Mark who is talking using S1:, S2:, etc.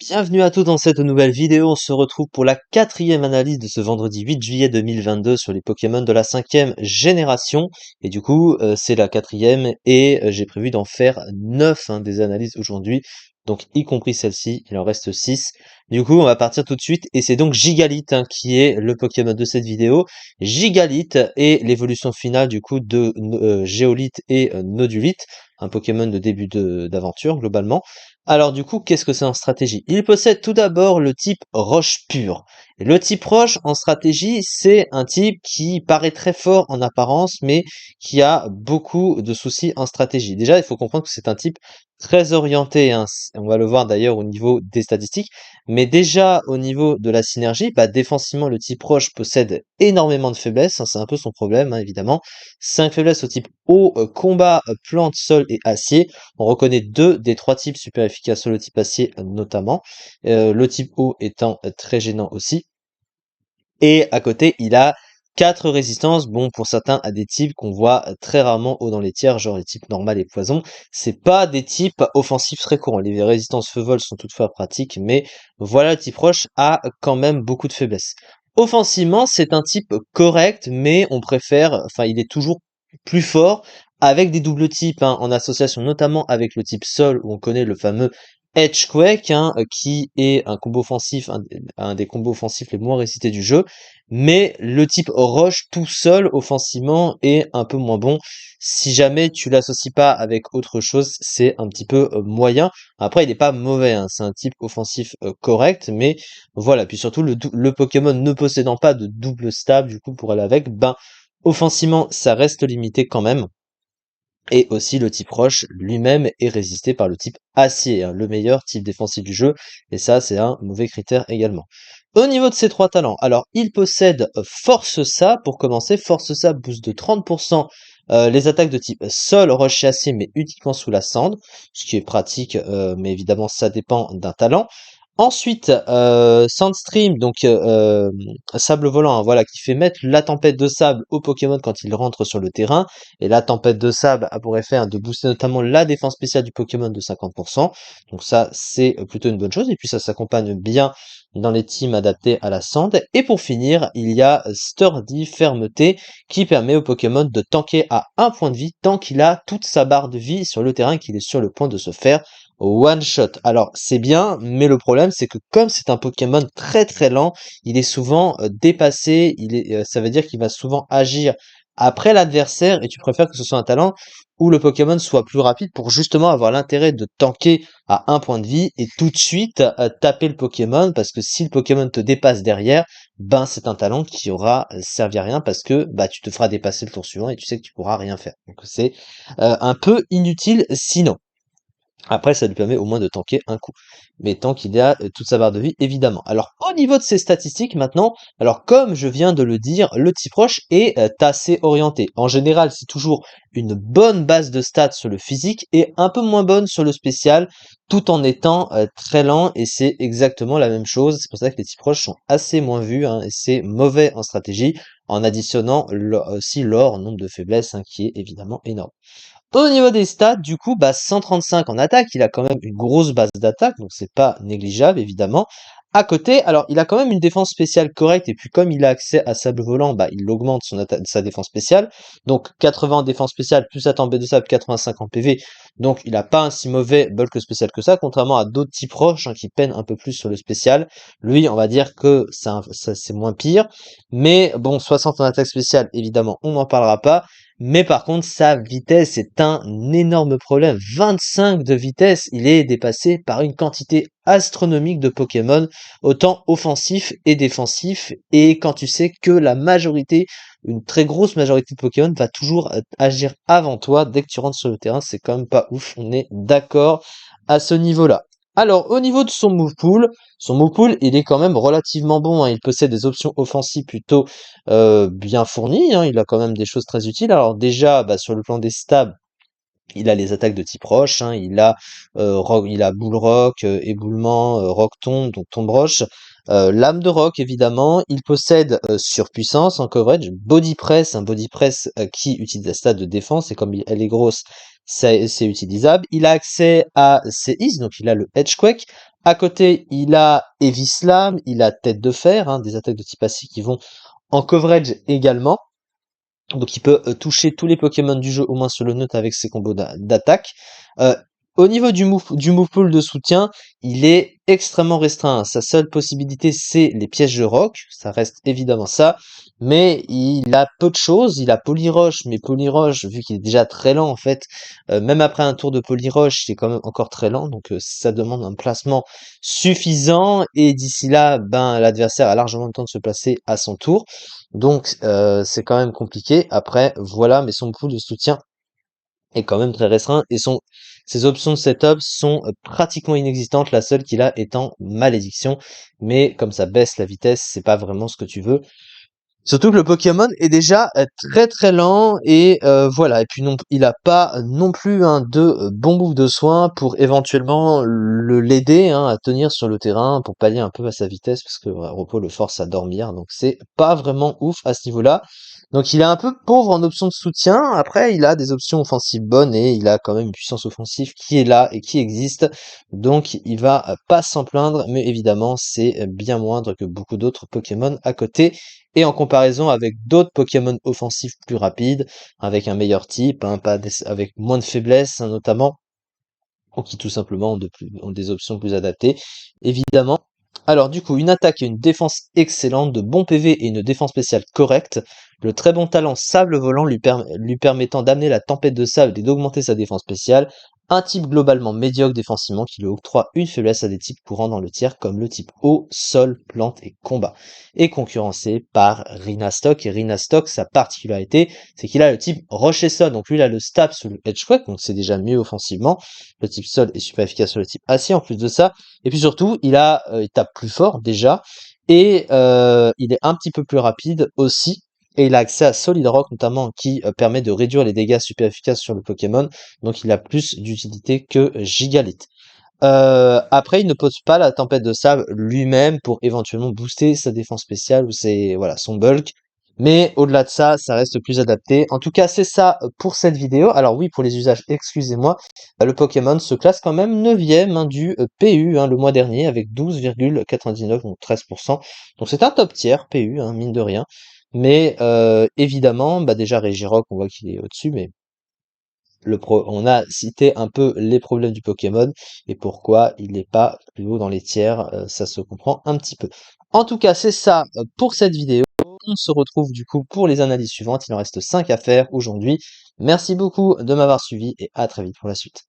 S1: Bienvenue à tous dans cette nouvelle vidéo, on se retrouve pour la quatrième analyse de ce vendredi 8 juillet 2022 sur les Pokémon de la cinquième génération. Et du coup, c'est la quatrième et j'ai prévu d'en faire 9 des analyses aujourd'hui, donc y compris celle-ci, il en reste 6. Du coup, on va partir tout de suite et c'est donc Gigalith qui est le Pokémon de cette vidéo. Gigalith est l'évolution finale du coup de Géolith et Nodulith, un Pokémon de début d'aventure globalement. Alors du coup, qu'est-ce que c'est en stratégie? Il possède tout d'abord le type roche pure. Et le type roche en stratégie, c'est un type qui paraît très fort en apparence, mais qui a beaucoup de soucis en stratégie. Déjà, il faut comprendre que c'est un type très orienté, hein. On va le voir d'ailleurs au niveau des statistiques, mais déjà au niveau de la synergie, défensivement, le type roche possède énormément de faiblesses, hein, c'est un peu son problème, hein, évidemment. 5 faiblesses au type eau, combat, plante, sol et acier. On reconnaît deux des trois types super efficaces sur le type acier notamment, le type eau étant très gênant aussi. Et à côté, il a quatre résistances, bon pour certains à des types qu'on voit très rarement haut dans les tiers, genre les types normal et poison. C'est pas des types offensifs très courants. Les résistances feu-vol sont toutefois pratiques, mais voilà, le type roche a quand même beaucoup de faiblesses. Offensivement, c'est un type correct, mais on préfère, enfin il est toujours plus fort avec des doubles types, hein, en association notamment avec le type sol où on connaît le fameux Edgequake, hein, qui est un combo offensif, un des combos offensifs les moins récités du jeu, mais le type roche tout seul offensivement est un peu moins bon. Si jamais tu l'associes pas avec autre chose, c'est un petit peu moyen. Après, il n'est pas mauvais, hein, c'est un type offensif correct, mais voilà. Puis surtout, le Pokémon ne possédant pas de double stable, du coup, pour aller avec, offensivement, ça reste limité quand même. Et aussi le type roche lui-même est résisté par le type acier, hein, le meilleur type défensif du jeu, et ça c'est un mauvais critère également. Au niveau de ces trois talents, alors il possède Force Ça pour commencer, Force Ça booste de 30% les attaques de type sol, roche et acier, mais uniquement sous la cendre, ce qui est pratique, mais évidemment ça dépend d'un talent. Ensuite, Sandstream, donc sable volant, hein, voilà, qui fait mettre la tempête de sable au Pokémon quand il rentre sur le terrain. Et la tempête de sable a pour effet, hein, de booster notamment la défense spéciale du Pokémon de 50%. Donc ça, c'est plutôt une bonne chose. Et puis ça s'accompagne bien dans les teams adaptés à la sand. Et pour finir, il y a Sturdy, fermeté, qui permet au Pokémon de tanker à un point de vie tant qu'il a toute sa barre de vie sur le terrain, qu'il est sur le point de se faire one shot. Alors c'est bien, mais le problème c'est que comme c'est un Pokémon très très lent, il est souvent dépassé, ça veut dire qu'il va souvent agir après l'adversaire et tu préfères que ce soit un talent où le Pokémon soit plus rapide pour justement avoir l'intérêt de tanker à un point de vie et tout de suite taper le Pokémon, parce que si le Pokémon te dépasse derrière, c'est un talent qui aura servi à rien parce que tu te feras dépasser le tour suivant et tu sais que tu pourras rien faire. Donc c'est un peu inutile sinon. Après, ça lui permet au moins de tanker un coup. Mais tant qu'il a toute sa barre de vie, évidemment. Alors, au niveau de ses statistiques maintenant, alors comme je viens de le dire, le type roche est assez orienté. En général, c'est toujours une bonne base de stats sur le physique et un peu moins bonne sur le spécial, tout en étant très lent. Et c'est exactement la même chose. C'est pour ça que les types roches sont assez moins vus, hein, et c'est mauvais en stratégie, en additionnant aussi leur nombre de faiblesses, hein, qui est évidemment énorme. Au niveau des stats, du coup, 135 en attaque, il a quand même une grosse base d'attaque, donc c'est pas négligeable, évidemment. À côté, alors il a quand même une défense spéciale correcte, et puis comme il a accès à sable volant, il augmente sa défense spéciale. Donc 80 en défense spéciale, plus sa tempête de sable, 85 en PV. Donc il a pas un si mauvais bulk spécial que ça, contrairement à d'autres types roches, hein, qui peinent un peu plus sur le spécial. Lui, on va dire que c'est moins pire. Mais bon, 60 en attaque spéciale, évidemment, on n'en parlera pas. Mais par contre, sa vitesse est un énorme problème. 25 de vitesse, il est dépassé par une quantité astronomique de Pokémon, autant offensifs et défensifs. Et quand tu sais que la majorité, une très grosse majorité de Pokémon va toujours agir avant toi dès que tu rentres sur le terrain, c'est quand même pas ouf. On est d'accord à ce niveau-là. Alors, au niveau de son move pool, il est quand même relativement bon, hein. Il possède des options offensives plutôt bien fourni, hein, il a quand même des choses très utiles. Alors déjà, sur le plan des stats, il a les attaques de type roche, hein, il a boule rock, éboulement, rock tombe, donc tombe roche, lame de rock évidemment. Il possède surpuissance en coverage, body press, un body press qui utilise la stat de défense et comme elle est grosse, c'est utilisable. Il a accès à ses is, donc il a le edgequake, À côté, il a Evislam, il a Tête de Fer, hein, des attaques de type acide qui vont en coverage également. Donc il peut toucher tous les Pokémon du jeu au moins sur le neutre avec ses combos d'attaque. Euh, Au niveau du move pool de soutien, il est extrêmement restreint. Sa seule possibilité, c'est les pièges de roc. Ça reste évidemment ça. Mais il a peu de choses. Il a Polyroche, mais Polyroche, vu qu'il est déjà très lent en fait, même après un tour de Polyroche, c'est quand même encore très lent. Donc ça demande un placement suffisant. Et d'ici là, ben l'adversaire a largement le temps de se placer à son tour. Donc c'est quand même compliqué. Après, voilà, mais son pool de soutien est quand même très restreint et ses options de setup sont pratiquement inexistantes, la seule qu'il a étant malédiction. Mais comme ça baisse la vitesse, c'est pas vraiment ce que tu veux. Surtout que le Pokémon est déjà très très lent et voilà. Et puis non, il a pas non plus de bons bouffes de soins pour éventuellement l'aider à tenir sur le terrain pour pallier un peu à sa vitesse parce que Repos le force à dormir. Donc c'est pas vraiment ouf à ce niveau-là. Donc il est un peu pauvre en options de soutien. Après, il a des options offensives bonnes et il a quand même une puissance offensive qui est là et qui existe. Donc il va pas s'en plaindre, mais évidemment c'est bien moindre que beaucoup d'autres Pokémon à côté. Et en comparaison avec d'autres Pokémon offensifs plus rapides, avec un meilleur type, avec moins de faiblesse notamment, ou qui tout simplement ont des options plus adaptées, évidemment. Alors du coup, une attaque et une défense excellente, de bons PV et une défense spéciale correcte, le très bon talent Sable Volant lui permettant d'amener la tempête de sable et d'augmenter sa défense spéciale, un type globalement médiocre défensivement qui lui octroie une faiblesse à des types courants dans le tiers comme le type eau, sol, plante et combat, et concurrencé par Rhinastock. Et Rhinastock, sa particularité, c'est qu'il a le type roche et sol, donc lui il a le stab sur le edge quick, donc c'est déjà mieux offensivement. Le type sol est super efficace sur le type acier en plus de ça. Et puis surtout, il tape plus fort déjà. Et il est un petit peu plus rapide aussi. Et il a accès à Solid Rock notamment qui permet de réduire les dégâts super efficaces sur le Pokémon. Donc il a plus d'utilité que Gigalith. Après, il ne pose pas la tempête de sable lui-même pour éventuellement booster sa défense spéciale ou voilà, son bulk. Mais au-delà de ça, ça reste plus adapté. En tout cas, c'est ça pour cette vidéo. Alors oui, pour les usages, excusez-moi, le Pokémon se classe quand même 9e du PU le mois dernier avec 12,99, donc 13%. Donc c'est un top tier PU, mine de rien. Mais évidemment, bah déjà Regirock, on voit qu'il est au-dessus, mais on a cité un peu les problèmes du Pokémon et pourquoi il n'est pas plus haut dans les tiers, ça se comprend un petit peu. En tout cas, c'est ça pour cette vidéo. On se retrouve du coup pour les analyses suivantes. Il en reste 5 à faire aujourd'hui. Merci beaucoup de m'avoir suivi et à très vite pour la suite.